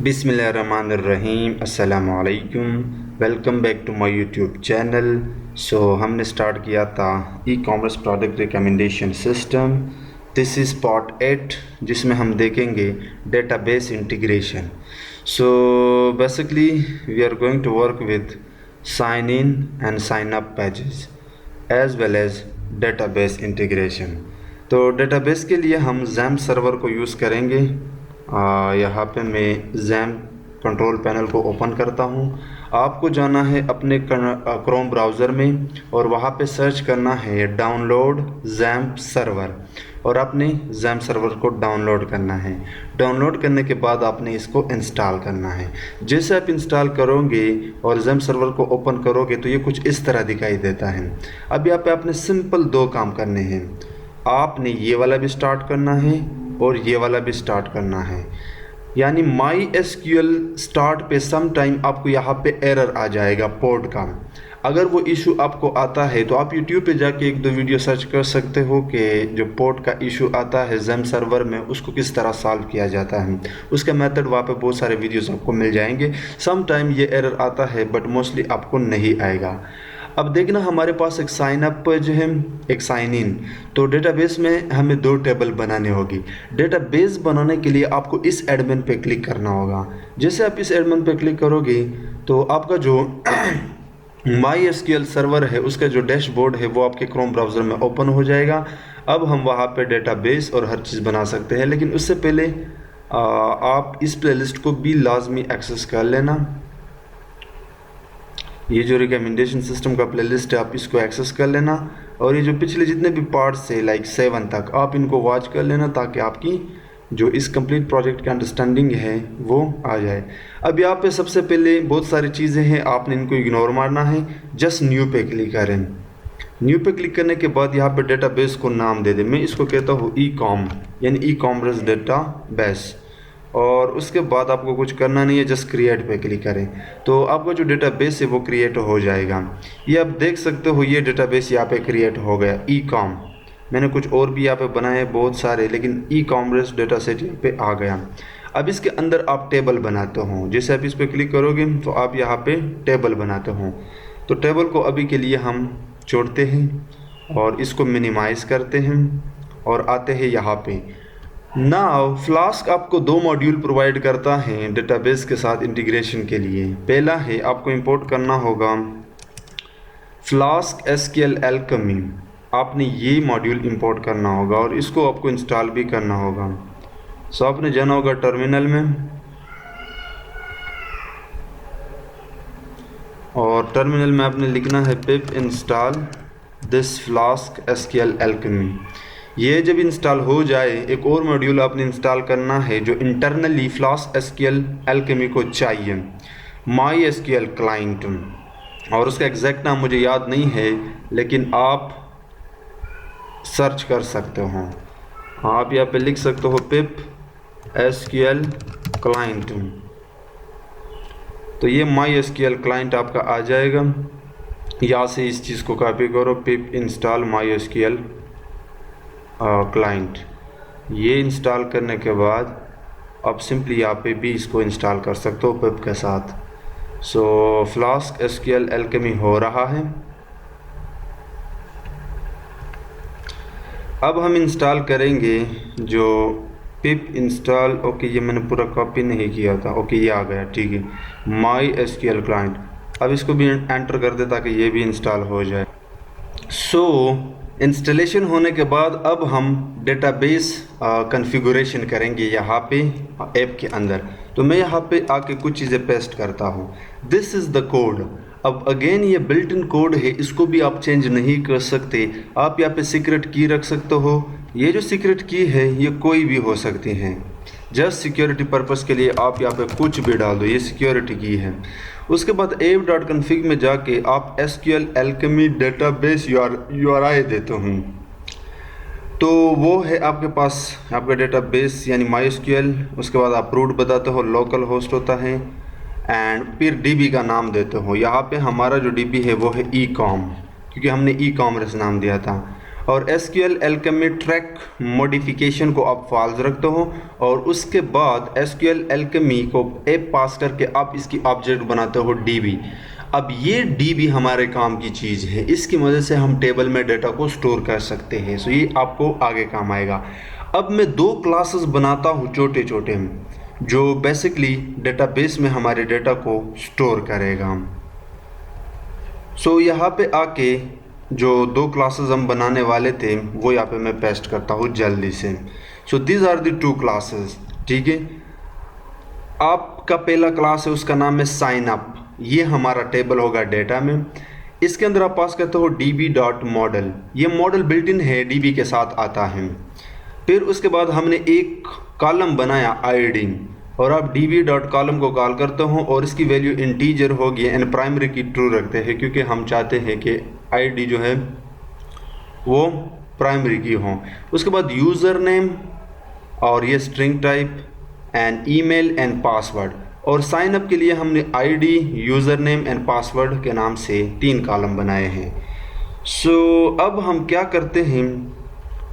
बिस्मिल्लाहिर्रहमानिर्रहीम अस्सलामुअलैकुम। Welcome back to my YouTube channel. हमने स्टार्ट किया था e commerce product recommendation system. This is part 8 जिसमें हम देखेंगे database integration. Basically we are going to work with sign in and sign up pages as well as database integration. तो database के लिए हम जैम्प सर्वर को use करेंगे। यहाँ पे मैं जैम्प कंट्रोल पैनल को ओपन करता हूँ। आपको जाना है अपने क्रोम ब्राउज़र में और वहाँ पे सर्च करना है डाउनलोड जैम्प सर्वर और आपने जैम्प सर्वर को डाउनलोड करना है। डाउनलोड करने के बाद आपने इसको इंस्टॉल करना है। जैसे आप इंस्टॉल करोगे और जैम्प सर्वर को ओपन करोगे तो ये कुछ इस तरह दिखाई देता है। अब यहाँ पे आपने सिंपल दो काम करने हैं। आपने ये वाला भी स्टार्ट करना है और ये वाला भी स्टार्ट करना है। यानी माई एसक्यूएल स्टार्ट पे सम टाइम आपको यहाँ पे एरर आ जाएगा पोर्ट का। अगर वो इशू आपको आता है तो आप यूट्यूब पे जाके एक दो वीडियो सर्च कर सकते हो कि जो पोर्ट का इशू आता है जैम्प सर्वर में उसको किस तरह सॉल्व किया जाता है। उसका मेथड वहाँ पे बहुत सारे वीडियोस आपको मिल जाएंगे। सम टाइम ये एरर आता है बट मोस्टली आपको नहीं आएगा। अब देखना हमारे पास एक साइन अप जो है एक साइन इन। तो डेटाबेस में हमें दो टेबल बनाने होगी। डेटाबेस बनाने के लिए आपको इस एडमिन पे क्लिक करना होगा। जैसे आप इस एडमिन पे क्लिक करोगे तो आपका जो माई एसक्यूएल सर्वर है उसका जो डैशबोर्ड है वो आपके क्रोम ब्राउज़र में ओपन हो जाएगा। अब हम वहाँ पे डेटाबेस और हर चीज़ बना सकते हैं, लेकिन उससे पहले आप इस प्लेलिस्ट को भी लाजमी एक्सेस कर लेना। ये जो रिकमेंडेशन सिस्टम का प्लेलिस्ट है आप इसको एक्सेस कर लेना और ये जो पिछले जितने भी पार्ट्स है लाइक 7 तक आप इनको वॉच कर लेना ताकि आपकी जो इस कंप्लीट प्रोजेक्ट की अंडरस्टैंडिंग है वो आ जाए। अब यहाँ पे सबसे पहले बहुत सारी चीज़ें हैं, आपने इनको इग्नोर मारना है। जस्ट न्यू पे क्लिक करें। न्यू पे क्लिक करने के बाद यहाँ पे डेटाबेस को नाम दे दें। मैं इसको कहता हूँ ई कॉम यानी ई कॉमर्स डेटाबेस। और उसके बाद आपको कुछ करना नहीं है, जस्ट क्रिएट पे क्लिक करें तो आपका जो डेटाबेस है वो क्रिएट हो जाएगा। ये आप देख सकते हो ये डेटाबेस यहाँ पे क्रिएट हो गया ई कॉम। मैंने कुछ और भी यहाँ पे बनाए हैं बहुत सारे, लेकिन ई कॉमर्स डेटा सेट यहाँ पे आ गया। अब इसके अंदर आप टेबल बनाते हो। जैसे आप इस पर क्लिक करोगे तो आप यहाँ पे टेबल बनाते हो। तो टेबल को अभी के लिए हम छोड़ते हैं और इसको मिनिमाइज़ करते हैं और आते हैं यहाँ पे। नाउ फ्लास्क आपको दो मॉड्यूल प्रोवाइड करता है डेटाबेस के साथ इंटीग्रेशन के लिए। पहला है आपको इंपोर्ट करना होगा फ्लास्क एसक्यूएल एल्केमी। आपने ये मॉड्यूल इंपोर्ट करना होगा और इसको आपको इंस्टॉल भी करना होगा। सो आपने जाना होगा टर्मिनल में और टर्मिनल में आपने लिखना है पिप install this flask SQL alchemy. ये जब इंस्टॉल हो जाए एक और मॉड्यूल आपने इंस्टॉल करना है जो इंटरनली फ्लास्क एसक्यूएल एल्केमी को चाहिए, माई एसक्यूएल क्लाइंट। और उसका एग्जैक्ट नाम मुझे याद नहीं है लेकिन आप सर्च कर सकते हो। आप यहाँ पे लिख सकते हो पिप एसक्यूएल क्लाइंट। तो ये माई एसक्यूएल क्लाइंट आपका आ जाएगा। यहाँ से इस चीज़ को कॉपी करो, पिप इंस्टॉल माई एसक्यूएल क्लाइंट। ये इंस्टॉल करने के बाद आप सिंपली यहाँ पे भी इसको इंस्टॉल कर सकते हो पिप के साथ। सो फ्लास्क एसक्यूएल एल्केमी हो रहा है। अब हम इंस्टॉल करेंगे जो पिप इंस्टॉल। ओके ये मैंने पूरा कॉपी नहीं किया था। ओके ये आ गया, ठीक है, माई एसक्यूएल क्लाइंट। अब इसको भी एंटर कर दे ताकि ये भी इंस्टॉल हो जाए। इंस्टॉलेशन होने के बाद अब हम डेटाबेस कॉन्फ़िगरेशन करेंगे यहाँ पे ऐप के अंदर। तो मैं यहाँ पे आके कुछ चीज़ें पेस्ट करता हूँ। This is the code. अब अगेन ये बिल्ट इन कोड है, इसको भी आप चेंज नहीं कर सकते। आप यहाँ पे सीक्रेट की रख सकते हो। ये जो सीक्रेट की है ये कोई भी हो सकती है, जस्ट सिक्योरिटी पर्पज़ के लिए आप यहाँ पे कुछ भी डाल दो, ये सिक्योरिटी की है। उसके बाद app.config में जाके आप एसक्यूएल एल्केमी डेटाबेस URI देते हूँ तो वो है आपके पास आपका डेटाबेस यानी MySQL। उसके बाद आप रूट बताते हो, लोकल होस्ट होता है एंड फिर DB का नाम देते हो। यहाँ पे हमारा जो DB है वो है ई कॉम क्योंकि हमने ई कॉमर्स नाम दिया था। और SQL Alchemy ट्रैक मॉडिफिकेशन को आप फॉल्स रखते हो और उसके बाद SQL Alchemy को ऐप पास करके आप इसकी ऑब्जेक्ट बनाते हो DB। अब ये DB हमारे काम की चीज़ है, इसकी मदद से हम टेबल में डेटा को स्टोर कर सकते हैं। सो ये आपको आगे काम आएगा। अब मैं दो क्लासेस बनाता हूँ छोटे छोटे, जो बेसिकली डेटाबेस में हमारे डेटा को स्टोर करेगा। सो यहाँ पे आके जो दो क्लासेस हम बनाने वाले थे वो यहाँ पे मैं पेस्ट करता हूँ जल्दी से। So these are the two classes, ठीक है। आपका पहला क्लास है, उसका नाम है साइन अप। ये हमारा टेबल होगा डेटा में। इसके अंदर आप पास करते हो db.model। ये मॉडल बिल्ट इन है, DB के साथ आता है। फिर उसके बाद हमने एक कॉलम बनाया ID, और आप db.column को कॉल करते हो और इसकी वैल्यू इंटीजर होगी एंड प्राइमरी की ट्रू रखते हैं, क्योंकि हम चाहते हैं कि ID जो है वो प्राइमरी की हो। उसके बाद यूज़र नेम और ये string type and email and password. और साइन अप के लिए हमने ID, user name and password के नाम से 3 कॉलम बनाए हैं। सो अब हम क्या करते हैं,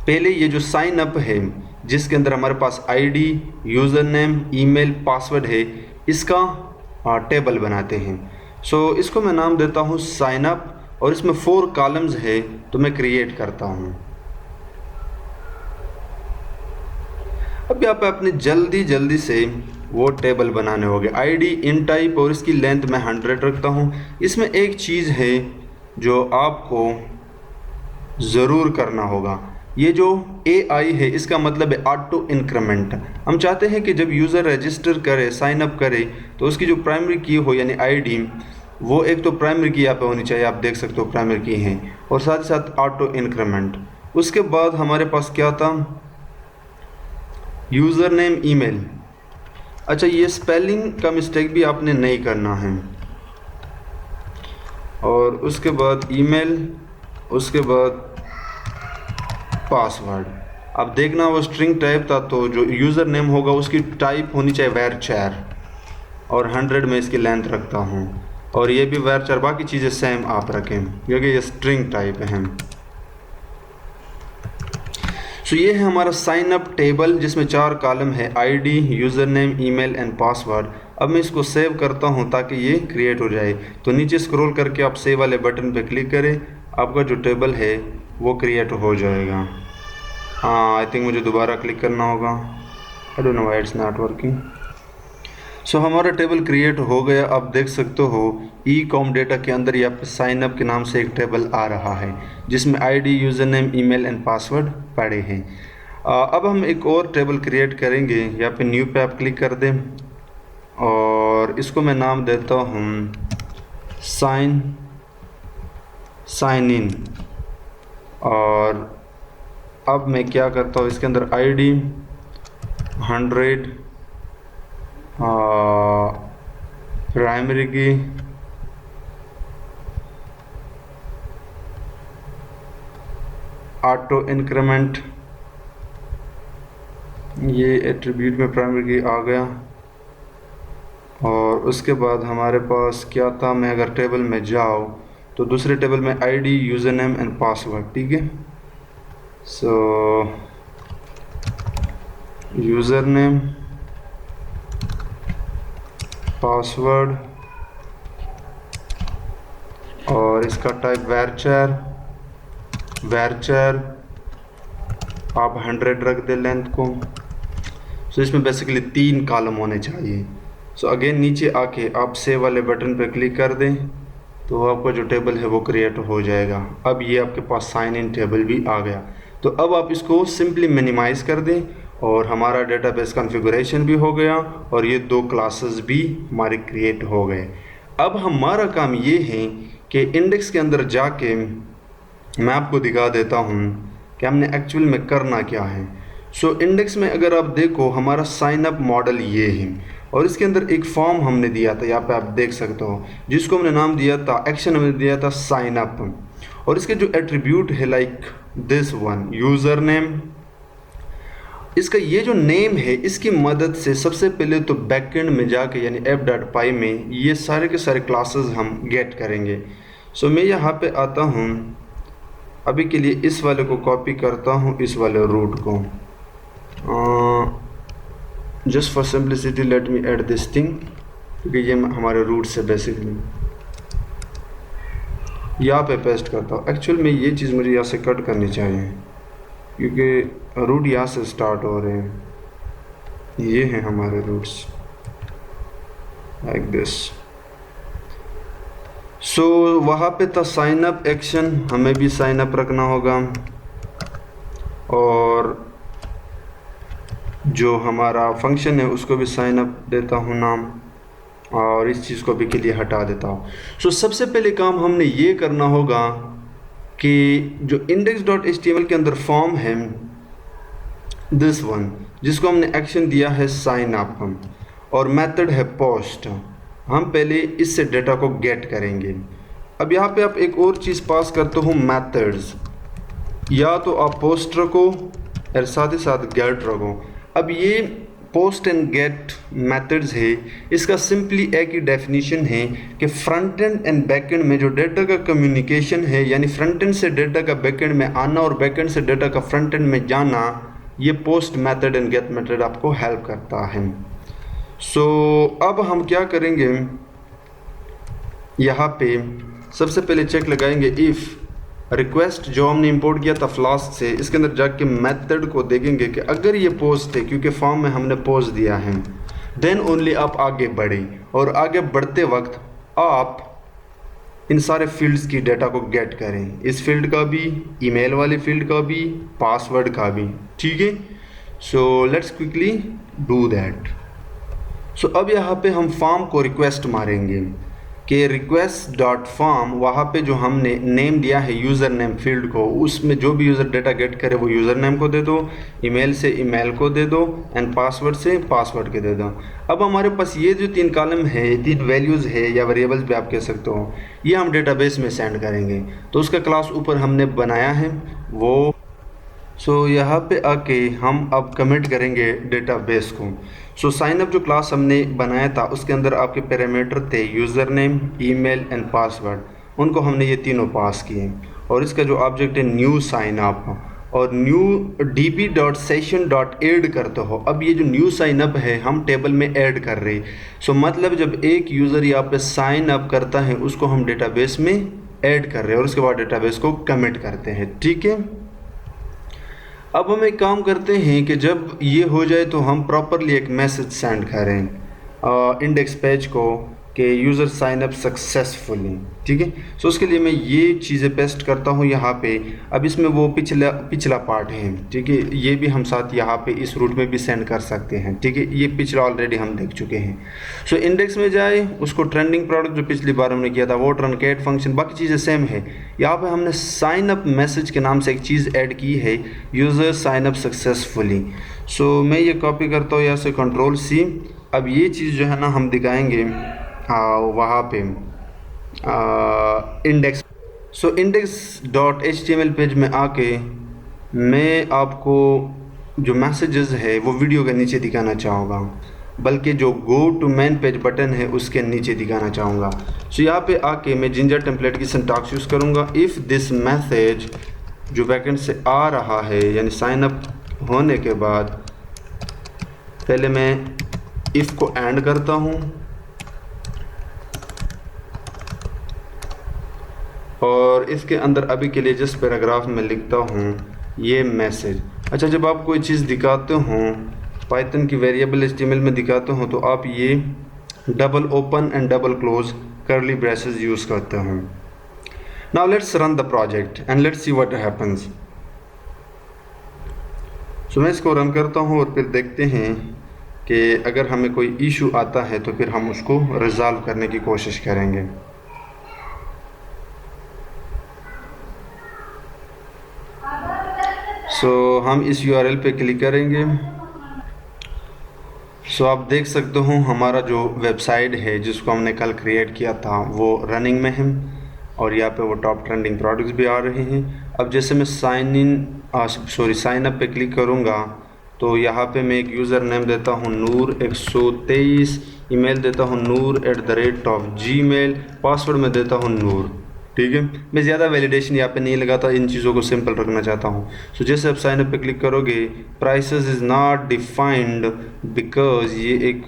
पहले ये जो साइन अप है जिसके अंदर हमारे पास ID, user name, email, password है, इसका टेबल बनाते हैं। सो इसको मैं नाम देता हूँ साइन अप, और इसमें 4 कॉलम्स है तो मैं क्रिएट करता हूँ। अब यहाँ पे अपने जल्दी से वो टेबल बनाने होंगे। ID इन टाइप और इसकी लेंथ मैं 100 रखता हूँ। इसमें एक चीज़ है जो आपको ज़रूर करना होगा, ये जो AI है इसका मतलब है ऑटो इंक्रीमेंट। हम चाहते हैं कि जब यूज़र रजिस्टर करे, साइन अप करे, तो उसकी जो प्राइमरी की हो यानी ID, वो एक तो प्राइमरी की यहाँ पे होनी चाहिए, आप देख सकते हो प्राइमरी की है, और साथ ही साथ ऑटो इंक्रीमेंट। उसके बाद हमारे पास क्या था, यूज़र नेम, ईमेल। अच्छा, ये स्पेलिंग का मिस्टेक भी आपने नहीं करना है। और उसके बाद ईमेल, उसके बाद पासवर्ड। अब देखना वो स्ट्रिंग टाइप था, तो जो यूज़र नेम होगा उसकी टाइप होनी चाहिए varchar, और 100 में इसकी लेंथ रखता हूँ, और ये भी varchar। बाकी चीज़ें सेम आप रखें क्योंकि ये स्ट्रिंग टाइप है। सो ये है हमारा साइन अप टेबल जिसमें 4 कॉलम है, ID, user name, email and password. अब मैं इसको सेव करता हूँ ताकि ये क्रिएट हो जाए। तो नीचे स्क्रॉल करके आप सेव वाले बटन पे क्लिक करें, आपका जो टेबल है वो क्रिएट हो जाएगा। हाँ, आई थिंक मुझे दोबारा क्लिक करना होगा, I don't know why it's not working. So हमारा टेबल क्रिएट हो गया। आप देख सकते हो ecom डेटा के अंदर यहाँ पे साइन अप के नाम से एक टेबल आ रहा है जिसमें ID, user name, email and password पड़े हैं। अब हम एक और टेबल क्रिएट करेंगे। यहाँ पे न्यू पे आप क्लिक कर दें और इसको मैं नाम देता हूँ साइन इन। और अब मैं क्या करता हूँ, इसके अंदर ID 100, प्राइमरी की, ऑटो इंक्रीमेंट, ये एट्रीब्यूट में प्राइमरी की आ गया। और उसके बाद हमारे पास क्या था, मैं अगर टेबल में जाऊँ तो दूसरे टेबल में ID, user name and password, ठीक है। सो यूज़र नेम, पासवर्ड, और इसका टाइप varchar आप 100 रख दे लेंथ को। सो इसमें बेसिकली 3 कॉलम होने चाहिए। सो अगेन नीचे आके आप सेव वाले बटन पर क्लिक कर दें तो आपका जो टेबल है वो क्रिएट हो जाएगा। अब ये आपके पास साइन इन टेबल भी आ गया। तो अब आप इसको सिंपली मिनिमाइज़ कर दें और हमारा डेटाबेस कॉन्फ़िगरेशन भी हो गया और ये 2 क्लासेस भी हमारे क्रिएट हो गए। अब हमारा काम ये है कि इंडेक्स के अंदर जाके मैं आपको दिखा देता हूँ कि हमने एक्चुअल में करना क्या है। सो इंडेक्स में अगर आप देखो हमारा साइन अप मॉडल ये है और इसके अंदर एक फॉर्म हमने दिया था, यहाँ पे आप देख सकते हो, जिसको हमने नाम दिया था, एक्शन हमने दिया था साइन अप। और इसके जो एट्रीब्यूट है like this one, user name, इसका ये जो नेम है इसकी मदद से सबसे पहले तो बैकएंड में जाके यानी app.py में ये सारे के सारे क्लासेस हम गेट करेंगे। सो मैं यहाँ पे आता हूँ अभी के लिए इस वाले को कॉपी करता हूँ, इस वाले रूट को। Just for simplicity let me add this thing, क्योंकि ये हमारे रूट से बेसिकली यहाँ पे पेस्ट करता हूँ। एक्चुअल में ये चीज़ मुझे यहाँ से कट करनी चाहिए, क्योंकि रूट यहाँ से स्टार्ट हो रहे हैं। ये हैं हमारे रूट्स, लाइक दिस। सो वहाँ पे था साइन अप एक्शन, हमें भी साइन अप रखना होगा, और जो हमारा फंक्शन है उसको भी साइन अप देता हूँ नाम, और इस चीज़ को भी के लिए हटा देता हूँ। सो सबसे पहले काम हमने ये करना होगा कि जो index.html के अंदर फॉर्म है दिस वन, जिसको हमने एक्शन दिया है साइन अप हम, और मेथड है पोस्ट, हम पहले इससे डेटा को गेट करेंगे। अब यहाँ पे आप एक और चीज़ पास करते हो मेथड्स, या तो आप पोस्ट रखो और साथ ही साथ गेट रखो। अब ये पोस्ट एंड गेट मेथड्स है, इसका सिंपली एक ही डेफिनेशन है कि front end and back and में जो डेटा का कम्युनिकेशन है, यानी फ्रंट एंड से डेटा का बैक एंड में आना और बैक एंड से डेटा का फ्रंट एंड में जाना, ये post method and get method आपको हेल्प करता है। सो अब हम क्या करेंगे, यहाँ पे सबसे पहले चेक लगाएंगे इफ़ रिक्वेस्ट जो हमने इंपोर्ट किया था फ्लास्क से, इसके अंदर जाके मेथड को देखेंगे कि अगर ये पोस्ट है, क्योंकि फॉर्म में हमने पोस्ट दिया है, देन ओनली आप आगे बढ़ें, और आगे बढ़ते वक्त आप इन सारे फील्ड्स की डेटा को गेट करें, इस फील्ड का भी, ईमेल वाले फील्ड का भी, पासवर्ड का भी, ठीक है। So let's quickly do that. So अब यहाँ पे हम फॉर्म को रिक्वेस्ट मारेंगे कि रिक्वेस्ट डॉट फॉर्म, वहाँ पे जो हमने नेम दिया है यूज़र नेम फील्ड को, उसमें जो भी यूज़र डेटा गेट करे वो यूज़र नेम को दे दो, ईमेल से ईमेल को दे दो, एंड पासवर्ड से पासवर्ड के दे दो। अब हमारे पास ये जो 3 कॉलम है, 3 वैल्यूज़ है या वेरिएबल्स भी आप कह सकते हो, ये हम डेटाबेस में सेंड करेंगे। तो उसका क्लास ऊपर हमने बनाया है वो। सो यहाँ पे आके हम अब कमेंट करेंगे डेटाबेस को। सो साइनअप जो क्लास हमने बनाया था उसके अंदर आपके पैरामीटर थे user name, email and password, उनको हमने ये तीनों पास किए, और इसका जो ऑब्जेक्ट है न्यू साइनअप, और न्यू db.session.add करते हो। अब ये जो न्यू साइनअप है हम टेबल में ऐड कर रहे। सो मतलब जब एक यूज़र यहाँ पे साइन अप करता है उसको हम डेटाबेस में ऐड कर रहे हैं, और उसके बाद डेटाबेस को कमिट करते हैं, ठीक है। अब हम एक काम करते हैं कि जब ये हो जाए तो हम प्रॉपरली एक मैसेज सेंड करें इंडेक्स पेज को कि यूज़र साइन अप सक्सेसफुली, ठीक है। सो उसके लिए मैं ये चीज़ें पेस्ट करता हूँ यहाँ पे। अब इसमें वो पिछला पार्ट है, ठीक है, ये भी हम साथ यहाँ पे इस रूट में भी सेंड कर सकते हैं, ठीक है। ये पिछला ऑलरेडी हम देख चुके हैं। सो इंडेक्स में जाए, उसको ट्रेंडिंग प्रोडक्ट जो पिछली बार हमने किया था वो ट्रंकेट फंक्शन, बाकी चीज़ें सेम है। यहाँ पे हमने साइन अप मैसेज के नाम से एक चीज़ ऐड की है, यूज़र साइन अप सक्सेसफुली। सो मैं ये कॉपी करता हूँ यहाँ से Ctrl+C। अब ये चीज़ जो है ना हम दिखाएंगे वहाँ पे इंडेक्स। सो index.html पेज में आके मैं आपको जो मैसेजेस है वो वीडियो के नीचे दिखाना चाहूँगा, बल्कि जो go to main page button है उसके नीचे दिखाना चाहूँगा। सो यहाँ पे आके मैं जिंजर टेम्पलेट की सिंटैक्स यूज़ करूँगा। इफ़ दिस मैसेज जो बैकएंड से आ रहा है, यानी साइन अप होने के बाद, पहले मैं इफ़ को एंड करता हूँ, और इसके अंदर अभी के लिए जिस पैराग्राफ में लिखता हूँ ये मैसेज। अच्छा, जब आप कोई चीज़ दिखाते हो पाइथन की वेरिएबल HTML में दिखाते हो तो आप ये double open and double close curly braces use करते हो। Now let's run the project and let's see what happens. So मैं इसको रन करता हूँ और फिर देखते हैं कि अगर हमें कोई इशू आता है तो फिर हम उसको रिजॉल्व करने की कोशिश करेंगे। सो हम इस URL पे क्लिक करेंगे। सो आप देख सकते हो हमारा जो वेबसाइट है जिसको हमने कल क्रिएट किया था वो रनिंग में है, और यहाँ पे वो टॉप ट्रेंडिंग प्रोडक्ट्स भी आ रहे हैं। अब जैसे मैं साइन अप पे क्लिक करूँगा तो यहाँ पे मैं एक यूज़र नेम देता हूँ नूर 123, ईमेल देता हूँ noor@gmail, पासवर्ड में देता हूँ नूर। ठीक है। मैं ज़्यादा वैलिडेशन यहाँ पे नहीं लगाता, इन चीज़ों को सिंपल रखना चाहता हूँ। सो जैसे आप साइन अप पे क्लिक करोगे, prices is not defined because ये एक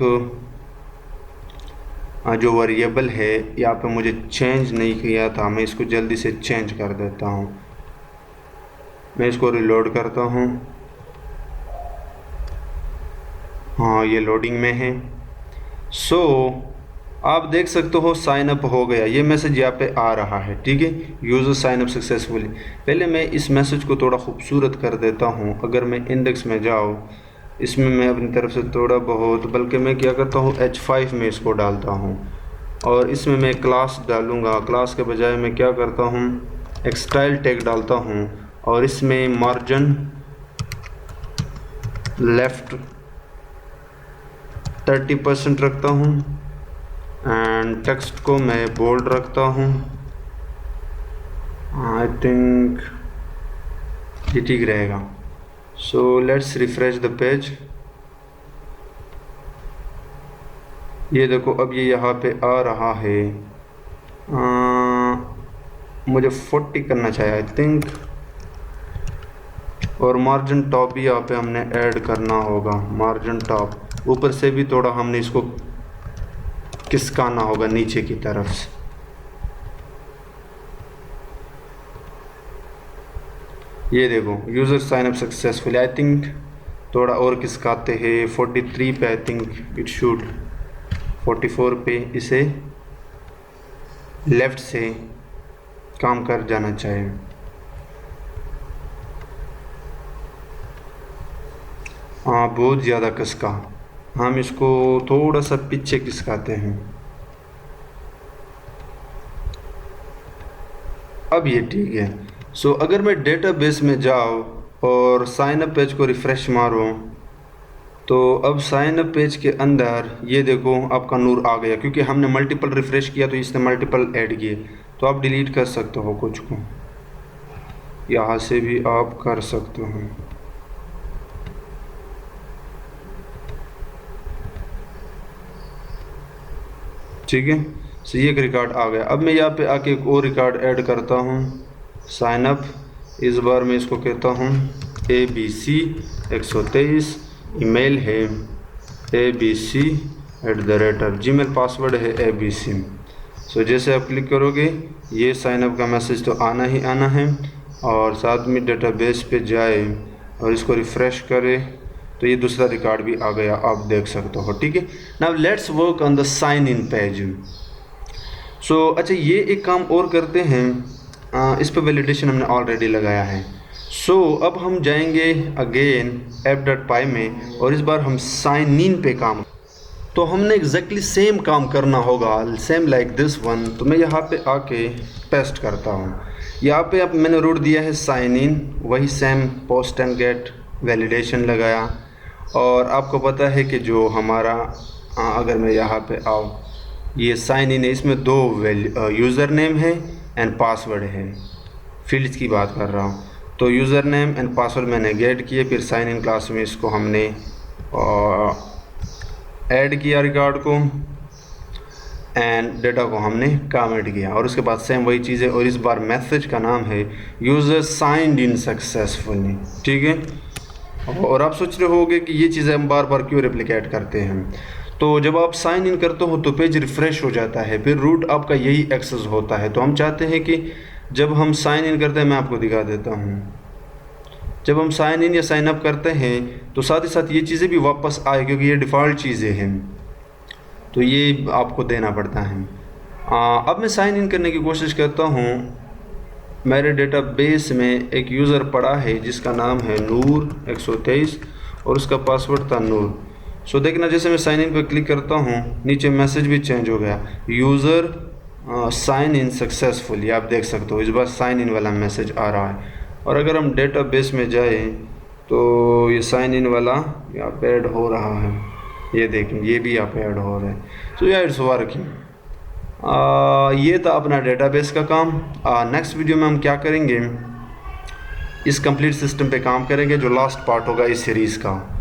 जो वेरिएबल है यहाँ पे मुझे चेंज नहीं किया था। मैं इसको जल्दी से चेंज कर देता हूँ। मैं इसको रिलोड करता हूँ। हाँ, ये लोडिंग में है। सो आप देख सकते हो साइन अप हो गया, ये मैसेज यहाँ पे आ रहा है। ठीक है, यूज़र साइन अप सक्सेसफुली। पहले मैं इस मैसेज को थोड़ा खूबसूरत कर देता हूँ। अगर मैं इंडेक्स में जाऊँ, इसमें मैं अपनी तरफ से थोड़ा बहुत, बल्कि मैं क्या करता हूँ H5 में इसको डालता हूँ और इसमें मैं क्लास डालूँगा। क्लास के बजाय मैं क्या करता हूँ, एक स्टाइल टैग डालता हूँ और इसमें मार्जिन लेफ़्ट 30% रखता हूँ एंड टेक्स्ट को मैं बोल्ड रखता हूँ। आई थिंक ये ठीक रहेगा। So let's refresh the page. ये देखो अब ये यहाँ पे आ रहा है। मुझे 40 करना चाहिए आई थिंक, और मार्जिन टॉप भी यहाँ पे हमने ऐड करना होगा। मार्जिन टॉप ऊपर से भी थोड़ा हमने इसको खिसकाना होगा नीचे की तरफ से। ये देखो user sign up successfully. I think थोड़ा और खिसकाते हैं 43 पे। आई थिंक इट शुड 44 पे इसे लेफ़्ट से काम कर जाना चाहिए। हाँ, बहुत ज़्यादा खिसका। हम इसको थोड़ा सा पीछे खिसकाते हैं। अब ये ठीक है। सो अगर मैं डेटाबेस में जाऊँ और साइन अप पेज को रिफ़्रेश मारूँ, तो अब साइन अप पेज के अंदर ये देखो आपका नूर आ गया, क्योंकि हमने मल्टीपल रिफ़्रेश किया तो इसने मल्टीपल ऐड किए। तो आप डिलीट कर सकते हो कुछ को, यहाँ से भी आप कर सकते हो। ठीक है, सो ये एक रिकॉर्ड आ गया। अब मैं यहाँ पे आके एक और रिकॉर्ड ऐड करता हूँ, साइन अप। इस बार मैं इसको कहता हूँ ABC123, ईमेल है abc@gmail, पासवर्ड है abc। सो जैसे आप क्लिक करोगे ये साइन अप का मैसेज तो आना ही आना है, और साथ में डेटाबेस पे जाए और इसको रिफ़्रेश करे तो ये दूसरा रिकॉर्ड भी आ गया, आप देख सकते हो। ठीक है, now let's work on the sign in page. So अच्छा, ये एक काम और करते हैं। इस पर वैलिडेशन हमने ऑलरेडी लगाया है। सो अब हम जाएंगे अगेन app.py में और इस बार हम साइन इन पे काम, तो हमने एग्जैक्टली सेम काम करना होगा, सेम लाइक दिस वन। तो मैं यहाँ पे आके पेस्ट करता हूँ। यहाँ पे अब मैंने रूट दिया है साइन इन, वही same post and get validation लगाया। और आपको पता है कि जो हमारा अगर मैं यहाँ पे आऊँ, ये साइन इन है, इसमें दो यूज़र नेम है एंड पासवर्ड है। फील्ड्स की बात कर रहा हूँ। तो यूज़र नेम एंड पासवर्ड मैंने गेट किए, फिर साइन इन क्लास में इसको हमने ऐड किया रिकॉर्ड को एंड डेटा को हमने कमेंट किया, और उसके बाद सेम वही चीज़ है। और इस बार मैसेज का नाम है यूज़र साइंड इन सक्सेसफुली। ठीक है, और आप सोच रहे होगे कि ये चीज़ें हम बार बार क्यों रेप्लिकेट करते हैं। तो जब आप साइन इन करते हो तो पेज रिफ़्रेश हो जाता है, फिर रूट आपका यही एक्सेस होता है। तो हम चाहते हैं कि जब हम साइन इन करते हैं, मैं आपको दिखा देता हूँ, जब हम साइन इन या साइन अप करते हैं तो साथ ही साथ ये चीज़ें भी वापस आए, क्योंकि ये डिफ़ॉल्ट चीज़ें हैं, तो ये आपको देना पड़ता है। अब मैं साइन इन करने की कोशिश करता हूँ। मेरे डेटाबेस में एक यूज़र पड़ा है जिसका नाम है नूर 123 और उसका पासवर्ड था नूर। सो देखना, जैसे मैं साइन इन पर क्लिक करता हूँ, नीचे मैसेज भी चेंज हो गया, यूज़र साइन इन सक्सेसफुली। आप देख सकते हो इस बार साइन इन वाला मैसेज आ रहा है। और अगर हम डेटाबेस में जाएं तो ये साइन इन वाला यहाँ पे ऐड हो रहा है, ये देखें, ये भी यहाँ पे ऐड हो रहा है। सो या इट्स वर्किंग। ये था अपना डेटाबेस का काम। नेक्स्ट वीडियो में हम क्या करेंगे, इस कंप्लीट सिस्टम पे काम करेंगे, जो लास्ट पार्ट होगा इस सीरीज़ का।